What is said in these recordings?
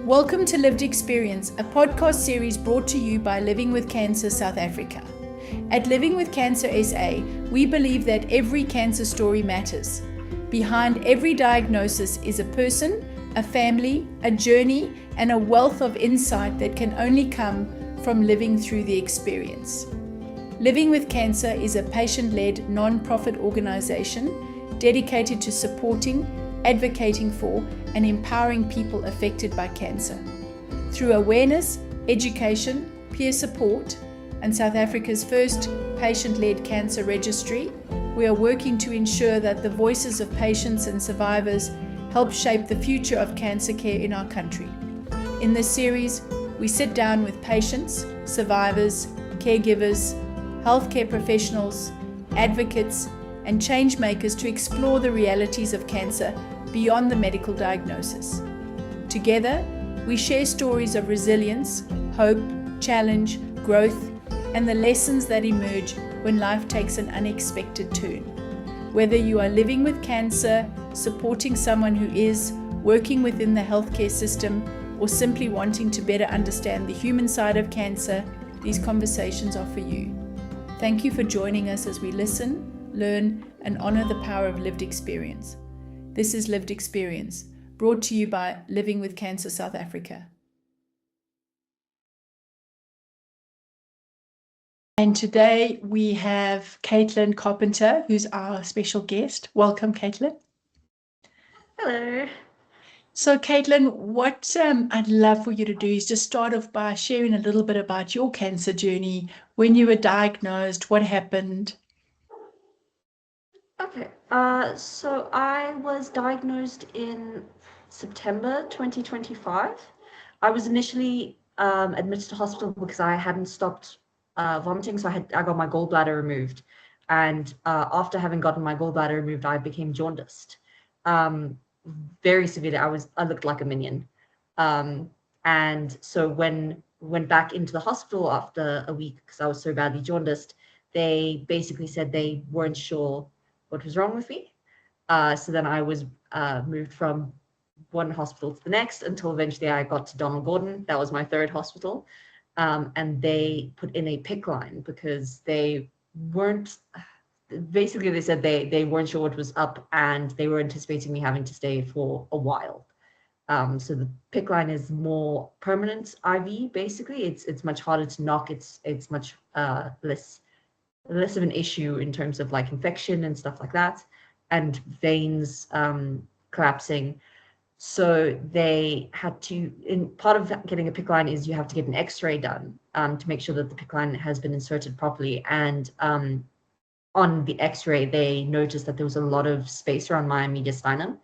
Welcome to Lived Experience, a podcast series brought to you by Living with Cancer South Africa. At Living with Cancer SA, we believe that every cancer story matters. Behind every diagnosis is a person, a family, a journey, and a wealth of insight that can only come from living through the experience. Living with Cancer is a patient-led, non-profit organization dedicated to supporting, advocating for, and empowering people affected by cancer. Through awareness, education, peer support, and South Africa's first patient-led cancer registry, we are working to ensure that the voices of patients and survivors help shape the future of cancer care in our country. In this series, we sit down with patients, survivors, caregivers, healthcare professionals, advocates, and change makers to explore the realities of cancer beyond the medical diagnosis. Together, we share stories of resilience, hope, challenge, growth, and the lessons that emerge when life takes an unexpected turn. Whether you are living with cancer, supporting someone who is, working within the healthcare system, or simply wanting to better understand the human side of cancer, these conversations are for you. Thank you for joining us as we listen, learn, and honor the power of lived experience. This is Lived Experience, brought to you by Living with Cancer South Africa. And today we have Carpenter, who's our special guest. Welcome, Caitlin. Hello. So, Caitlin, what I'd love for you to do is just start off by sharing a little bit about your cancer journey, when you were diagnosed, what happened. Okay. So I was diagnosed in September 2025. I was initially admitted to hospital because I hadn't stopped vomiting, so I got my gallbladder removed, and after having gotten my gallbladder removed, I became jaundiced, very severely. I looked like a minion, and so when went back into the hospital after a week because I was so badly jaundiced, they basically said they weren't sure what was wrong with me. So then I was moved from one hospital to the next until eventually I got to Donald Gordon. That was my third hospital. And they put in a PICC line because they said they weren't sure what was up and they were anticipating me having to stay for a while. So the PICC line is more permanent IV, basically. It's much harder to knock. It's much less of an issue in terms of like infection and stuff like that, and veins collapsing. So they had to, in part of getting a PICC line is you have to get an X-ray done to make sure that the PICC line has been inserted properly. And on the X-ray, they noticed that there was a lot of space around my mediastinum,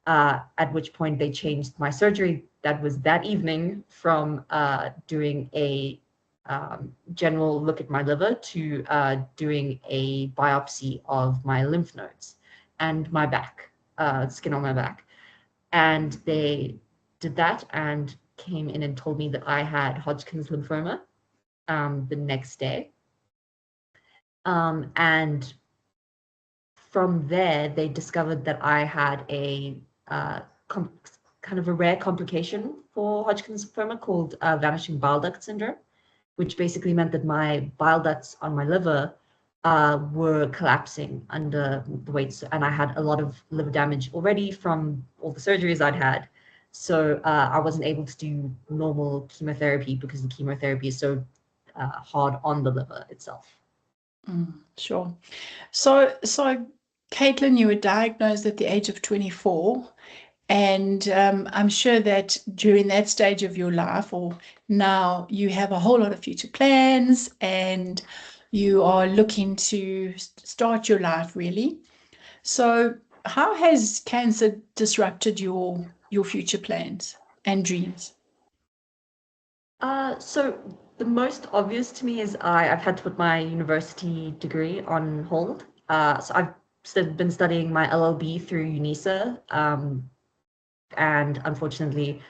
at which point they changed my surgery that was that evening from doing a general look at my liver to doing a biopsy of my lymph nodes and my back, skin on my back. And they did that and came in and told me that I had Hodgkin's lymphoma the next day. And from there, they discovered that I had a kind of a rare complication for Hodgkin's lymphoma called vanishing bile duct syndrome, which basically meant that my bile ducts on my liver were collapsing under the weight. And I had a lot of liver damage already from all the surgeries I'd had. So I wasn't able to do normal chemotherapy because the chemotherapy is so hard on the liver itself. Sure. So Caitlin, you were diagnosed at the age of 24. And I'm sure that during that stage of your life, or now, you have a whole lot of future plans and you are looking to start your life, really. So how has cancer disrupted your future plans and dreams? So the most obvious to me is I've had to put my university degree on hold. So I've been studying my LLB through UNISA. And unfortunately,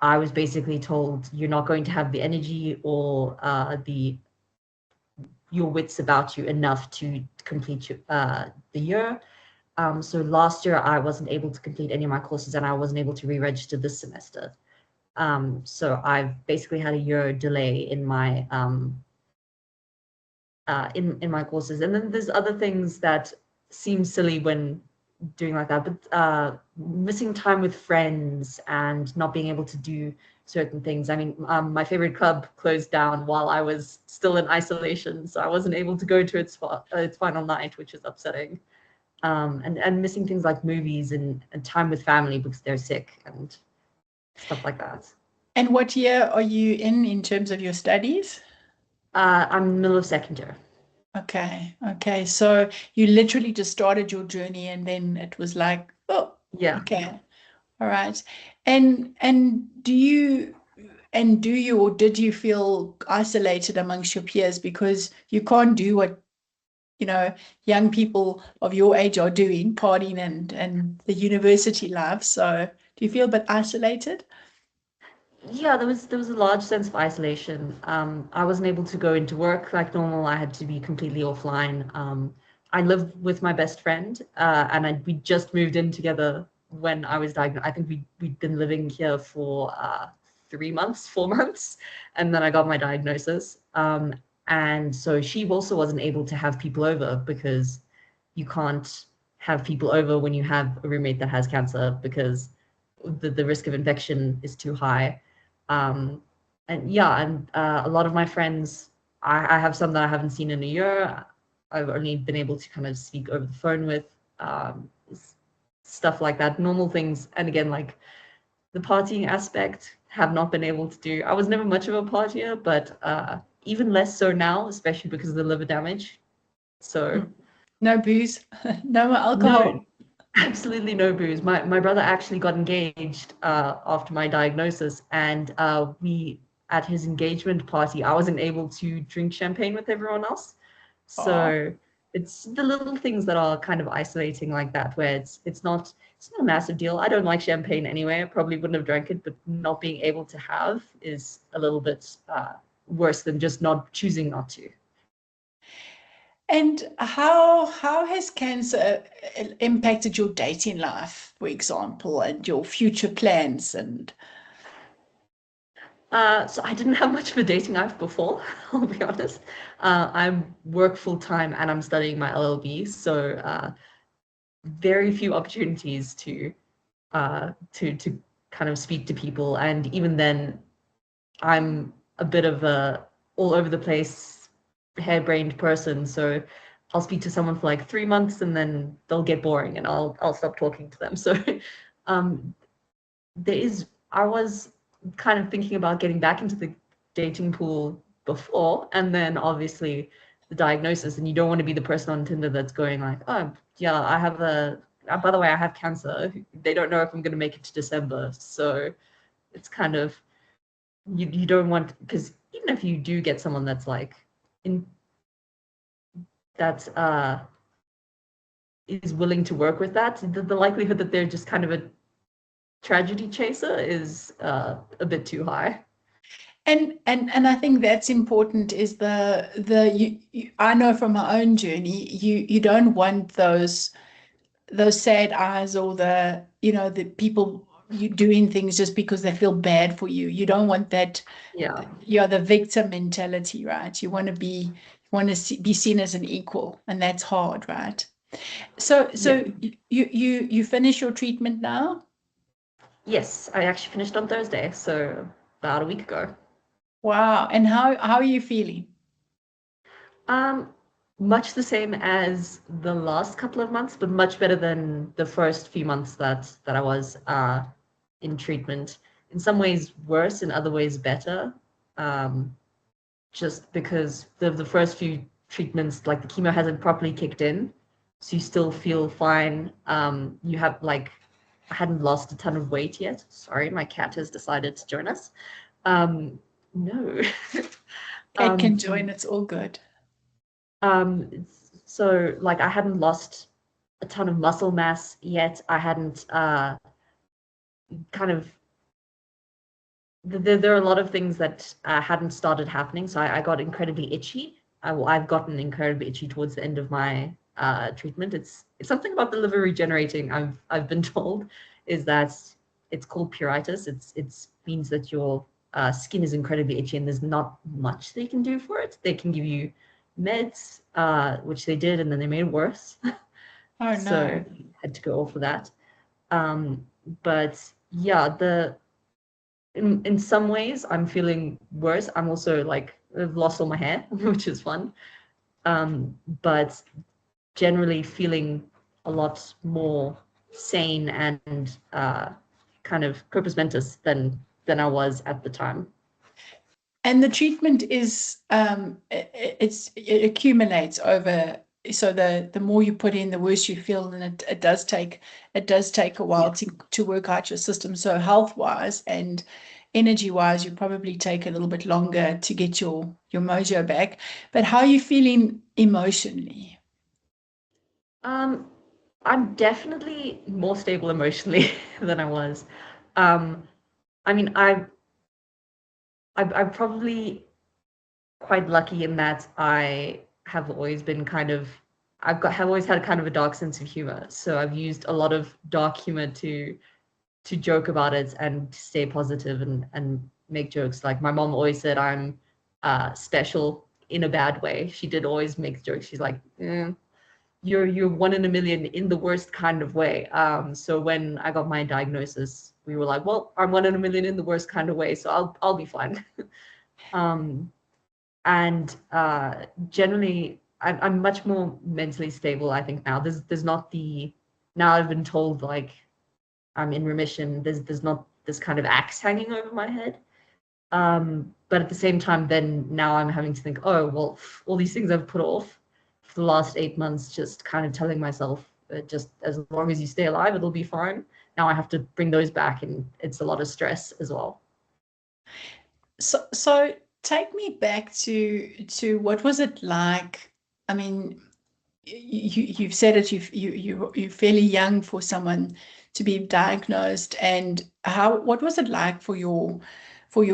I was basically told you're not going to have the energy or your wits about you enough to complete the year. So last year I wasn't able to complete any of my courses and I wasn't able to re-register this semester. So I've basically had a year delay in my in my courses. And then there's other things that seem silly when doing like that, but missing time with friends and not being able to do certain things. I mean, my favorite club closed down while I was still in isolation, so I wasn't able to go to its final night, which is upsetting. And missing things like movies and time with family because they're sick and stuff like that. And what year are you in terms of your studies? I'm in the middle of second year. Okay. So you literally just started your journey and then it was like, oh, Yeah. okay. All right. And do you or did you feel isolated amongst your peers because you can't do what, young people of your age are doing, partying and the university life. So do you feel a bit isolated? Yeah, there was a large sense of isolation. I wasn't able to go into work like normal. I had to be completely offline. I live with my best friend, and we just moved in together when I was diagnosed. I think we'd been living here for 3 months, 4 months, and then I got my diagnosis. And so she also wasn't able to have people over because you can't have people over when you have a roommate that has cancer because the risk of infection is too high. um, and yeah, and a lot of my friends, I have some that I haven't seen in a year. I've only been able to kind of speak over the phone with, stuff like that, normal things. And again, like the partying aspect, have not been able to do. I was never much of a partier, but even less so now, especially because of the liver damage. So No booze, no more no, alcohol. absolutely no booze. My brother actually got engaged after my diagnosis, and we at his engagement party, I wasn't able to drink champagne with everyone else. Oh. So it's the little things that are kind of isolating like that, where it's not a massive deal. I don't like champagne anyway. I probably wouldn't have drank it, but not being able to have is a little bit worse than just not choosing not to. And how has cancer impacted your dating life, for example, and your future plans? And So I didn't have much of a dating life before, I'll be honest. I work full time and I'm studying my LLB, so very few opportunities to kind of speak to people. And even then, I'm a bit of a all over the place, harebrained person. So I'll speak to someone for like 3 months and then they'll get boring and I'll stop talking to them. So um, I was kind of thinking about getting back into the dating pool before, and then obviously the diagnosis, and you don't want to be the person on Tinder that's going like, oh yeah, I have by the way, I have cancer. They don't know if I'm going to make it to December, so it's kind of you don't want, because even if you do get someone that's like in that is willing to work with that, the likelihood that they're just kind of a tragedy chaser is a bit too high. and I think that's important is I know from my own journey, you don't want those sad eyes or the people you doing things just because they feel bad for you. You don't want that. Yeah. You're the victim mentality, right? You want to be seen as an equal, and that's hard, right? So Yeah. you finish your treatment now? Yes, I actually finished on Thursday, so about a week ago. Wow. And how are you feeling? Um, Much the same as the last couple of months, but much better than the first few months that I was in treatment. In some ways worse, in other ways better. Um, just because the first few treatments, like the chemo hasn't properly kicked in, so you still feel fine. You have like, I hadn't lost a ton of weight yet. Sorry, my cat has decided to join us. No. Kate can um, join. It's all good. so like I hadn't lost a ton of muscle mass yet. I hadn't kind of there are a lot of things that hadn't started happening. So I got incredibly itchy. I've gotten incredibly itchy towards the end of my treatment. It's something about the liver regenerating. I've been told is that it's called pruritus. It's means that your skin is incredibly itchy and there's not much they can do for it. They can give you meds, which they did, and then they made it worse. Oh So no. had to go off for that. But yeah, in some ways I'm feeling worse. I'm also like I've lost all my hair, which is fun. But generally feeling a lot more sane and kind of corpus mentis than I was at the time. And the treatment is it accumulates over. So the more you put in, the worse you feel, and it does take a while to work out your system. So health wise and energy wise, you probably take a little bit longer to get your mojo back. But how are you feeling emotionally? I'm definitely more stable emotionally than I was. I mean, I'm probably quite lucky in that I have always been kind of have always had kind of a dark sense of humor. So I've used a lot of dark humor to joke about it and stay positive and make jokes. Like my mom always said I'm special in a bad way. She did always make jokes. She's like, you're one in a million in the worst kind of way. So when I got my diagnosis, we were like, well, I'm one in a million in the worst kind of way, so I'll be fine. And generally, I'm much more mentally stable, I think now. There's not the now I've been told like I'm in remission. There's not this kind of axe hanging over my head. But at the same time, then now I'm having to think, oh well, all these things I've put off for the last 8 months, just kind of telling myself, just as long as you stay alive, it'll be fine. Now I have to bring those back, and it's a lot of stress as well. So take me back to what was it like? I mean, you've said it. You're fairly young for someone to be diagnosed, and what was it like for your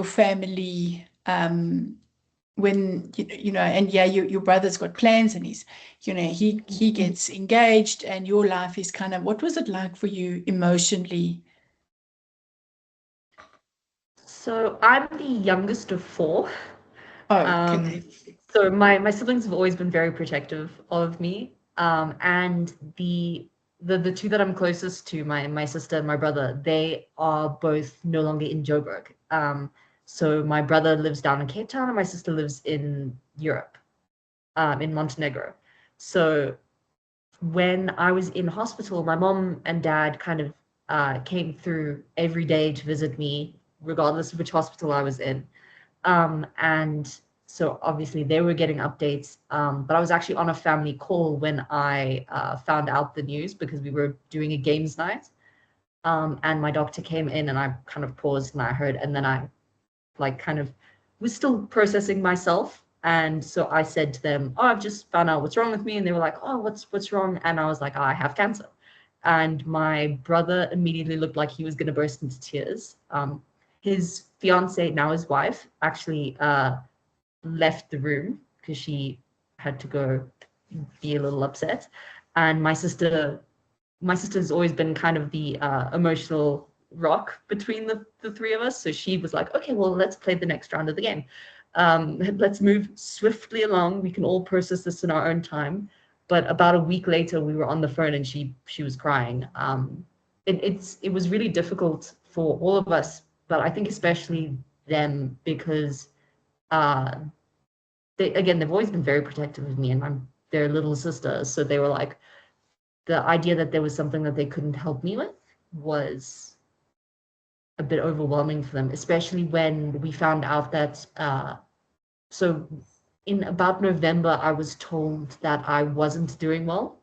family when you know? And yeah, your brother's got plans, and he gets engaged, and your life is kind of. What was it like for you emotionally? So I'm the youngest of four. Oh, Um, okay. so my siblings have always been very protective of me. And the two that I'm closest to, my sister and my brother, they are both no longer in Joburg. So my brother lives down in Cape Town and my sister lives in Europe, in Montenegro. So when I was in hospital, my mom and dad kind of came through every day to visit me, regardless of which hospital I was in. And so obviously they were getting updates, but I was actually on a family call when I found out the news because we were doing a games night. And my doctor came in and I kind of paused and I heard, and then I like kind of was still processing myself. And so I said to them, oh, I've just found out what's wrong with me. And they were like, oh, what's wrong? And I was like, oh, I have cancer. And my brother immediately looked like he was going to burst into tears. His fiance, now his wife, actually left the room because she had to go be a little upset. And my sister's always been kind of the emotional rock between the three of us. So she was like, okay, well, let's play the next round of the game. Let's move swiftly along. We can all process this in our own time. But about a week later, we were on the phone and she was crying. It was really difficult for all of us, but I think especially them because uh, they've always been very protective of me, and I'm their little sister. So they were like, the idea that there was something that they couldn't help me with was a bit overwhelming for them, especially when we found out that so in about November, I was told that I wasn't doing well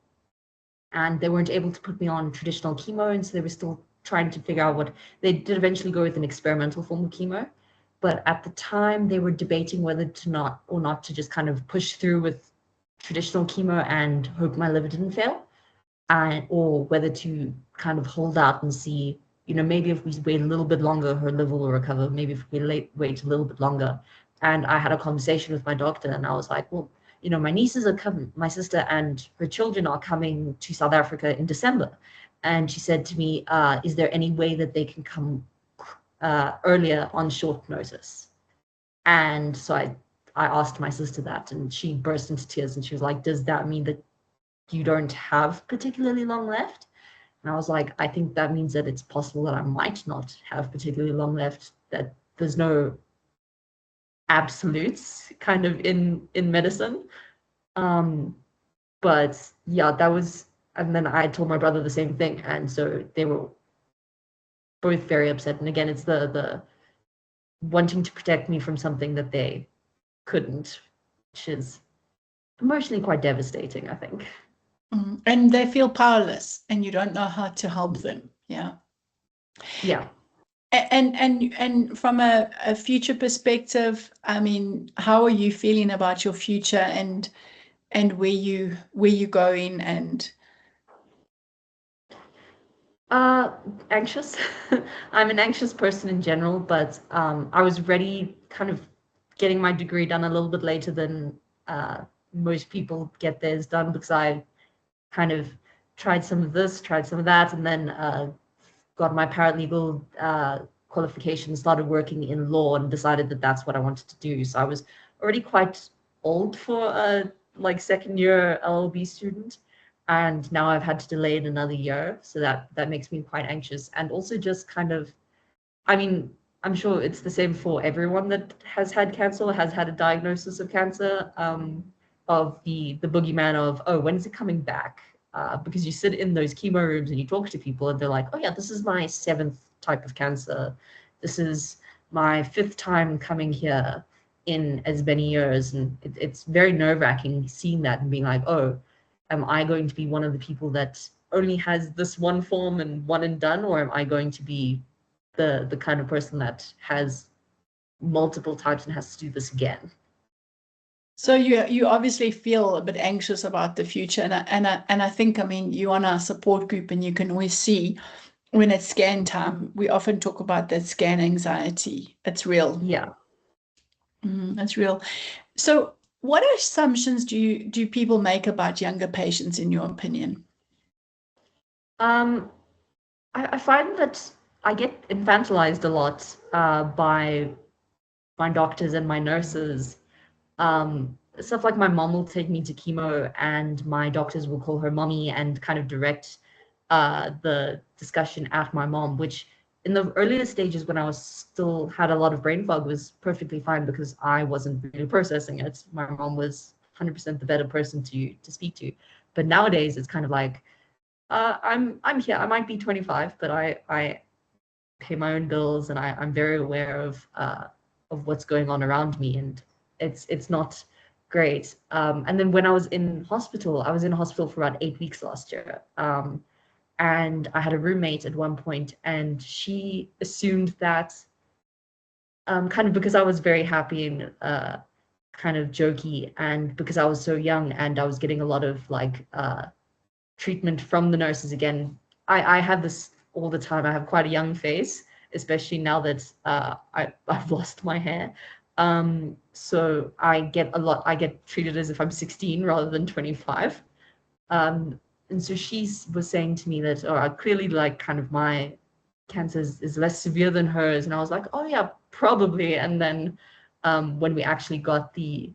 and they weren't able to put me on traditional chemo. And so they were still trying to figure out what they did eventually go with an experimental form of chemo. But at the time, they were debating whether to not to just kind of push through with traditional chemo and hope my liver didn't fail, or whether to kind of hold out and see, maybe if we wait a little bit longer, her liver will recover. Maybe if we wait a little bit longer. And I had a conversation with my doctor, and I was like, well, my nieces are coming, my sister and her children are coming to South Africa in December. And she said to me, is there any way that they can come earlier on short notice. And so I asked my sister that, and she burst into tears, and she was like, does that mean that you don't have particularly long left? And I was like, I think that means that it's possible that I might not have particularly long left, that there's no absolutes kind of in medicine. But yeah, that was, and then I told my brother the same thing, and so they were both very upset. And again, it's the wanting to protect me from something that they couldn't, which is emotionally quite devastating, I think. And they feel powerless, and you don't know how to help them. Yeah. Yeah. And from a future perspective, I mean, how are you feeling about your future and where you going? And Anxious. I'm an anxious person in general, but I was ready, kind of getting my degree done a little bit later than most people get theirs done, because I kind of tried some of this, tried some of that, and then got my paralegal qualification, started working in law, and decided that that's what I wanted to do. So I was already quite old for a like second year LLB student, and now I've had to delay it another year. So that makes me quite anxious, and also just kind of, I mean, I'm sure it's the same for everyone that has had cancer or has had a diagnosis of cancer, of the boogeyman of, oh, when is it coming back? Because you sit in those chemo rooms and you talk to people and they're like, oh yeah, this is my 7th type of cancer. This is my 5th time coming here in as many years. And it's very nerve-wracking seeing that and being like, oh, am I going to be one of the people that only has this one form and one and done, or am I going to be the kind of person that has multiple types and has to do this again? so you obviously feel a bit anxious about the future, and I think, I mean, you're on our support group, and you can always see when it's scan time, we often talk about that scan anxiety. It's real. Yeah. It's real. So, what assumptions do people make about younger patients, in your opinion? Um, I find that I get infantilized a lot by my doctors and my nurses. Stuff like my mom will take me to chemo, and my doctors will call her mommy and kind of direct the discussion at my mom, which in the earlier stages when I was still had a lot of brain fog was perfectly fine because I wasn't really processing it. My mom was 100% the better person to speak to. But nowadays it's kind of like, I'm here. I might be 25, but I pay my own bills, and I'm very aware of what's going on around me, and it's not great. And then when I was in hospital, I was in hospital for about 8 weeks last year. And I had a roommate at one point, and she assumed that, kind of because I was very happy and kind of jokey, and because I was so young and I was getting a lot of like treatment from the nurses again. I have this all the time. I have quite a young face, especially now that I've lost my hair. So I get treated as if I'm 16 rather than 25. And so she was saying to me that, oh, clearly like kind of my cancer is less severe than hers. And I was like, oh yeah, probably. And then when we actually got the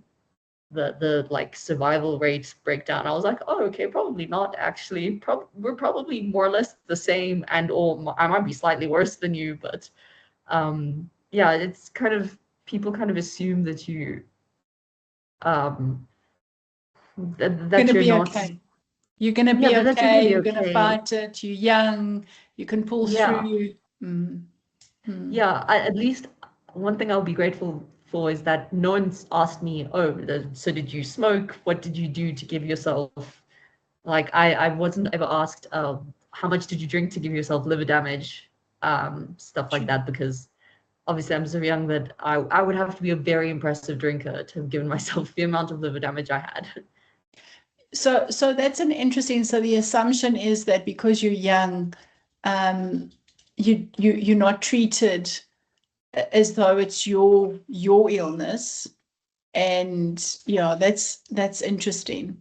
like survival rate breakdown, I was like, oh, okay, probably not actually. We're probably more or less the same, and or I might be slightly worse than you, but yeah, it's kind of, people kind of assume that you that Gonna you're be not, okay. You're gonna yeah, be that you're gonna okay. be You're gonna okay. fight it. You're young. You can pull Yeah. through. Mm, mm. Yeah, at least one thing I'll be grateful for is that no one's asked me, oh, so did you smoke? What did you do to give yourself, like, I wasn't ever asked, how much did you drink to give yourself liver damage, stuff like that, because obviously I'm so young that I would have to be a very impressive drinker to have given myself the amount of liver damage I had. So that's an interesting. So the assumption is that because you're young, um, you're not treated as though it's your illness, and yeah, that's interesting.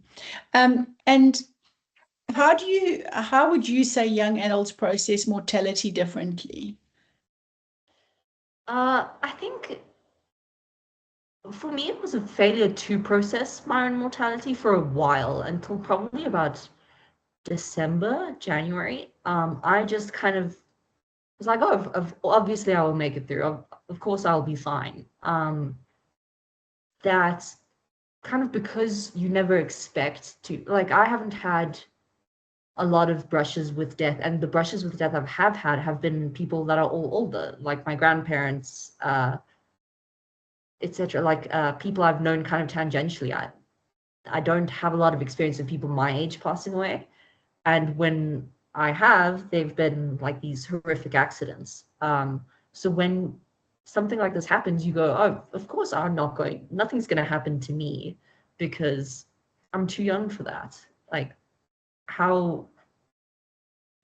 And how would you say young adults process mortality differently? I think for me, it was a failure to process my own mortality for a while until probably about December, January. I just kind of was like, oh, obviously I will make it through. Of course I'll be fine. That kind of because you never expect to, like, I haven't had a lot of brushes with death, and the brushes with death have had have been people that are all older, like my grandparents, etc. Like people I've known kind of tangentially. I don't have a lot of experience of people my age passing away. And when I have, they've been like these horrific accidents. So when something like this happens, you go, oh, of course nothing's going to happen to me because I'm too young for that. Like, how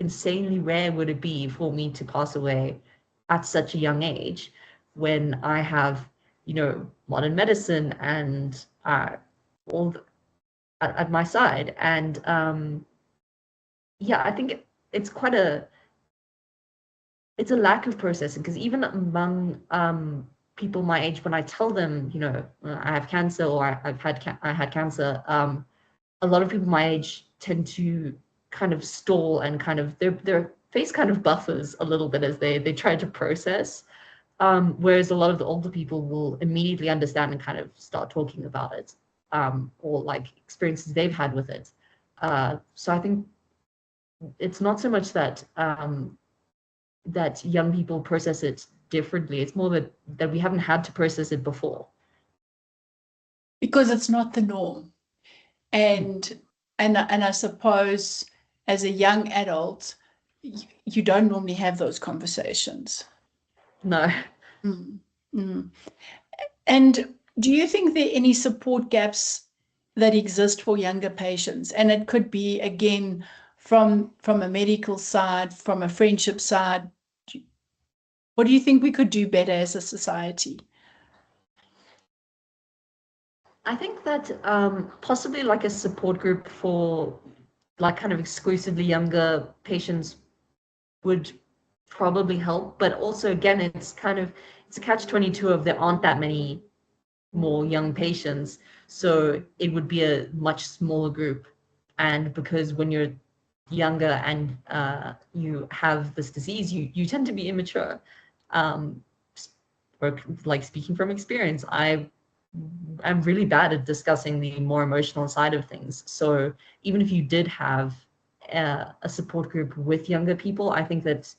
insanely rare would it be for me to pass away at such a young age when I have, modern medicine and all at my side? And yeah, I think it's quite it's a lack of processing, because even among people my age, when I tell them, I have cancer, or I had cancer, a lot of people my age tend to kind of stall, and kind of their face kind of buffers a little bit as they try to process. Whereas a lot of the older people will immediately understand and kind of start talking about it, or like experiences they've had with it. So I think it's not so much that that young people process it differently. It's more that we haven't had to process it before. Because it's not the norm. And I suppose as a young adult, you don't normally have those conversations. No. Mm, mm. And do you think there are any support gaps that exist for younger patients? And it could be, again, from a medical side, from a friendship side. What do you think we could do better as a society? I think that possibly like a support group for like kind of exclusively younger patients would probably help. But also, again, it's a catch-22 of there aren't that many more young patients, so it would be a much smaller group. And because when you're younger and you have this disease, you tend to be immature. Um, like, speaking from experience, I'm really bad at discussing the more emotional side of things. So even if you did have a support group with younger people, I think that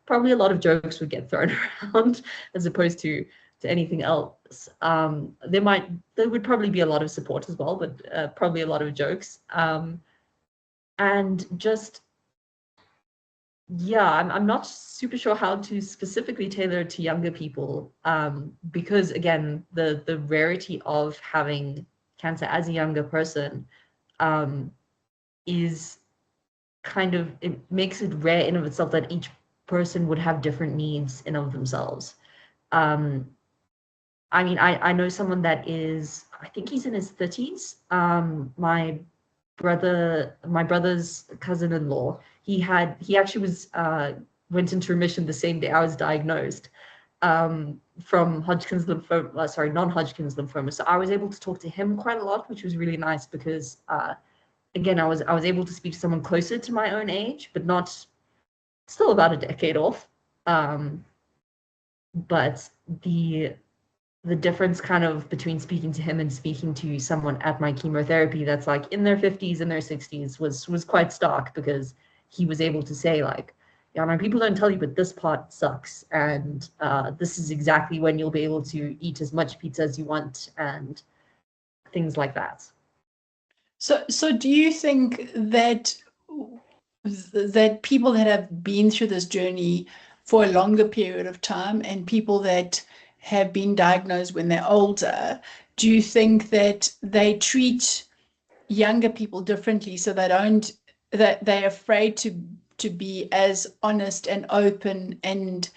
probably a lot of jokes would get thrown around as opposed to anything else. There would probably be a lot of support as well, but probably a lot of jokes. And just, yeah, I'm not super sure how to specifically tailor it to younger people, because again, the rarity of having cancer as a younger person is kind of, it makes it rare in of itself that each person would have different needs in of themselves. Um, I mean, I know someone that is, I think he's in his 30s. My brother's cousin-in-law, he actually went into remission the same day I was diagnosed, from Hodgkin's lymphoma, sorry, non-Hodgkin's lymphoma. So I was able to talk to him quite a lot, which was really nice because, again, I was able to speak to someone closer to my own age, but not, still about a decade off. But the difference kind of between speaking to him and speaking to someone at my chemotherapy that's like in their 50s and their 60s was quite stark, because he was able to say, like, yeah, man, people don't tell you, but this part sucks, and this is exactly when you'll be able to eat as much pizza as you want, and things like that. So do you think that people that have been through this journey for a longer period of time, and people that have been diagnosed when they're older, do you think that they treat younger people differently, so that they're afraid to be as honest and open and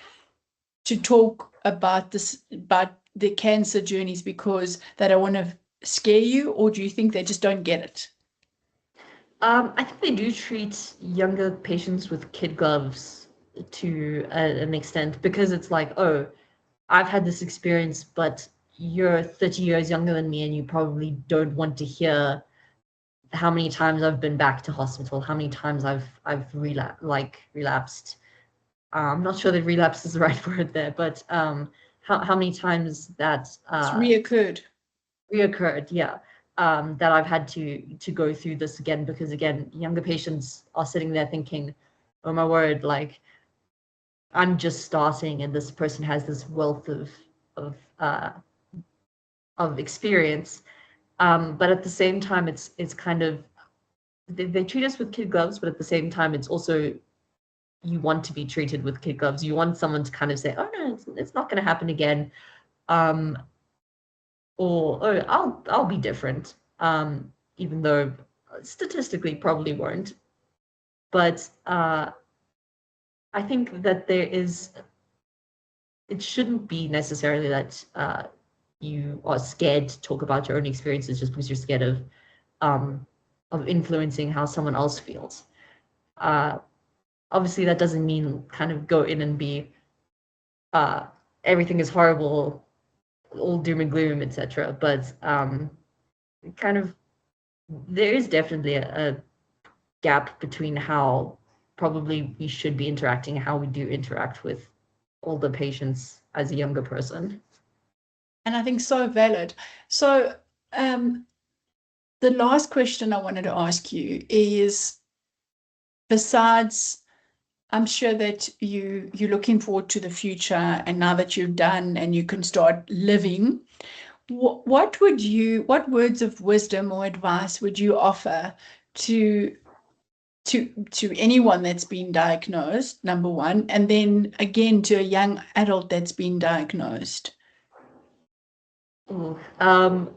to talk about the cancer journeys because they don't want to scare you? Or do you think they just don't get it? I think they do treat younger patients with kid gloves to an extent, because it's like, oh, I've had this experience, but you're 30 years younger than me and you probably don't want to hear how many times I've been back to hospital, how many times I've relapsed. I'm not sure that relapse is the right word there, but how many times that It's reoccurred. reoccurred, yeah. That I've had to go through this again, because again, younger patients are sitting there thinking, oh my word, like I'm just starting and this person has this wealth of uh, of experience. But at the same time, it's kind of they treat us with kid gloves, but at the same time, it's also you want to be treated with kid gloves. You want someone to kind of say, "Oh no, it's not going to happen again," um, or "Oh, I'll be different," even though statistically probably won't. But I think that it shouldn't be necessarily that you are scared to talk about your own experiences just because you're scared um, of influencing how someone else feels. Uh, Obviously, that doesn't mean kind of go in and be uh, everything is horrible, all doom and gloom, etc. But kind of there is definitely a gap between how probably we should be interacting, how we do interact with older patients as a younger person. And I think so valid. So, the last question I wanted to ask you is, besides, I'm sure that you're looking forward to the future, and now that you're done and you can start living, what words of wisdom or advice would you offer to anyone that's been diagnosed, number one, and then again to a young adult that's been diagnosed? Ooh, I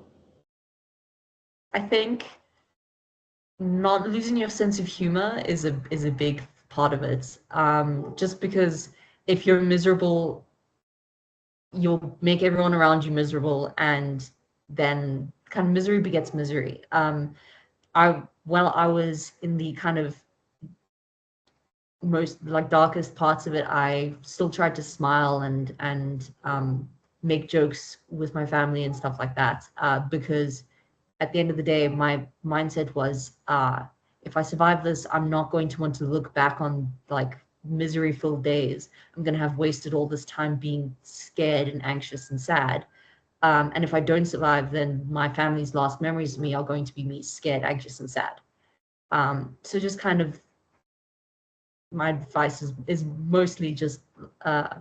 think not losing your sense of humor is a big part of it. Just because if you're miserable, you'll make everyone around you miserable, and then kind of misery begets misery. While I was in the kind of most like darkest parts of it, I still tried to smile and make jokes with my family and stuff like that. Because at the end of the day, my mindset was, if I survive this, I'm not going to want to look back on like misery-filled days. I'm going to have wasted all this time being scared and anxious and sad. And if I don't survive, then my family's last memories of me are going to be me scared, anxious, and sad. So just kind of my advice is mostly just uh,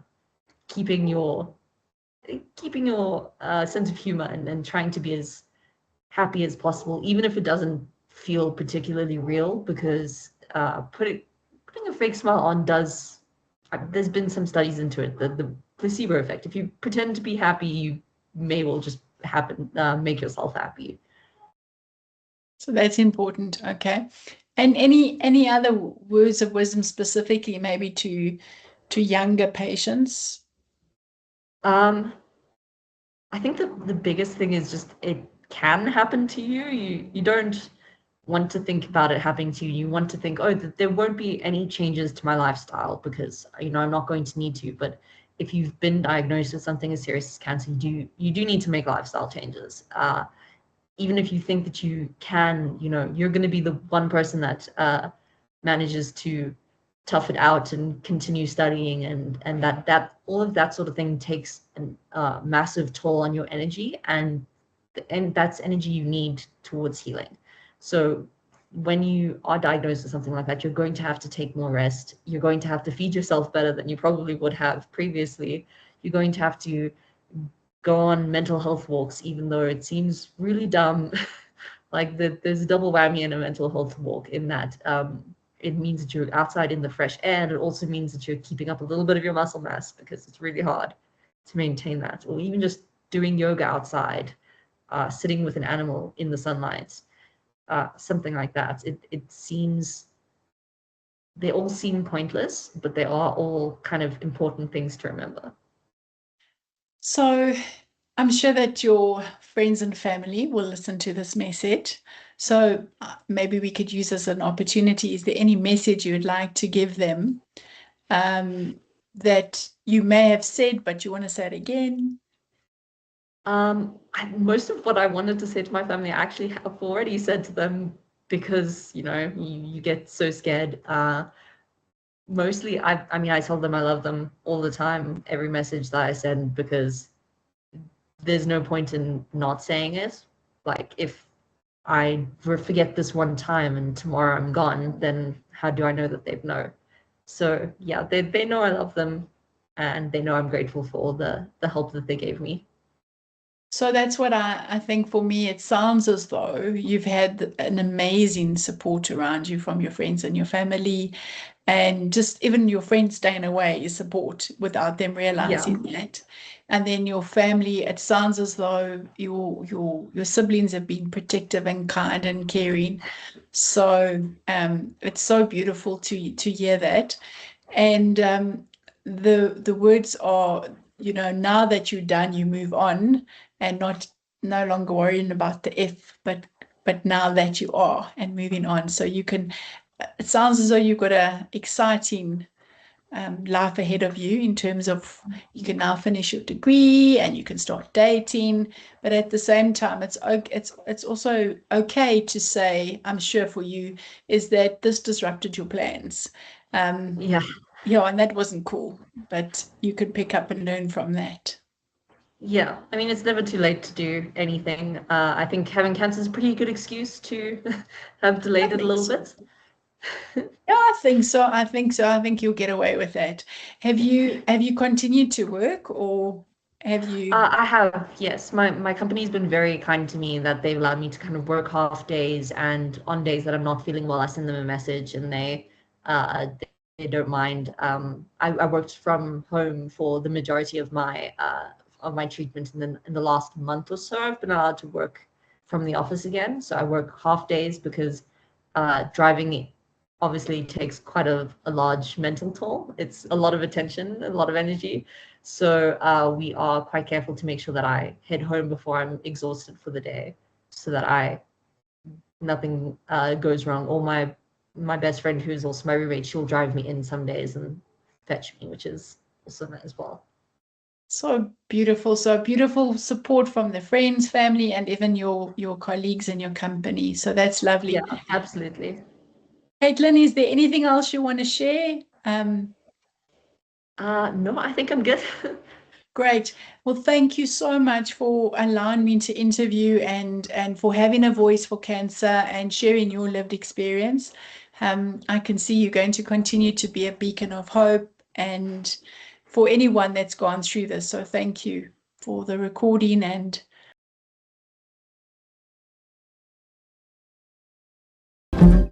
keeping your keeping your sense of humor and trying to be as happy as possible, even if it doesn't feel particularly real, because putting a fake smile on does. There's been some studies into it, the placebo effect. If you pretend to be happy, you may well just make yourself happy. So that's important. Okay. And any other words of wisdom specifically, maybe to younger patients? Um, I think the biggest thing is just it can happen to you. You don't want to think about it happening to you. You want to think, oh, there won't be any changes to my lifestyle because I'm not going to need to. But if you've been diagnosed with something as serious as cancer, you do need to make lifestyle changes. Even if you think that you can, you're going to be the one person that manages to tough it out and continue studying, and that all of that sort of thing takes a massive toll on your energy, and that's energy you need towards healing. So when you are diagnosed with something like that, you're going to have to take more rest. You're going to have to feed yourself better than you probably would have previously. You're going to have to go on mental health walks, even though it seems really dumb. Like there's a double whammy in a mental health walk, in that it means that you're outside in the fresh air, and it also means that you're keeping up a little bit of your muscle mass, because it's really hard to maintain that. Or even just doing yoga outside, sitting with an animal in the sunlight, something like that. It seems they all seem pointless, but they are all kind of important things to remember. So I'm sure that your friends and family will listen to this message. So maybe we could use as an opportunity. Is there any message you would like to give them? Um, that you may have said, but you want to say it again? Most of what I wanted to say to my family, I actually have already said to them because, you get so scared. Mostly, I mean, I tell them I love them all the time, every message that I send, because there's no point in not saying it. Like, if I forget this one time and tomorrow I'm gone, then how do I know that they know? So yeah, they know I love them, and they know I'm grateful for all the help that they gave me. So that's what I think. For me, it sounds as though you've had an amazing support around you from your friends and your family, and just even your friends staying away is support without them Yeah, realizing that. And then your family, it sounds as though your siblings have been protective and kind and caring. So it's so beautiful to hear that. And the words are, now that you're done, you move on, and not no longer worrying about the if, but now that you are, and moving on. So you can, it sounds as though you've got a exciting life ahead of you, in terms of you can now finish your degree and you can start dating. But at the same time, it's also okay to say, I'm sure for you, is that this disrupted your plans. yeah. And that wasn't cool, but you could pick up and learn from that. Yeah, I mean, it's never too late to do anything. I think having cancer is a pretty good excuse to have I delayed it a think little so. bit. Yeah, I think so. I think you'll get away with that. Have you continued to work, or have you? I have, yes. My company's been very kind to me, that they've allowed me to kind of work half days, and on days that I'm not feeling well, I send them a message, and they don't mind. I worked from home for the majority of my treatment, and then in the last month or so, I've been allowed to work from the office again. So I work half days because driving obviously takes quite a large mental toll. It's a lot of attention, a lot of energy. So we are quite careful to make sure that I head home before I'm exhausted for the day, so that I nothing goes wrong. Or my best friend, who's also my roommate, she'll drive me in some days and fetch me, which is awesome as well. So beautiful support from the friends, family, and even your colleagues in your company. So that's Yeah, lovely. absolutely. Caitlin, is there anything else you want to share? No, I think I'm good. Great. Well, thank you so much for allowing me to interview, and for having a voice for cancer and sharing your lived experience. I can see you're going to continue to be a beacon of hope, and for anyone that's gone through this. So thank you for the recording and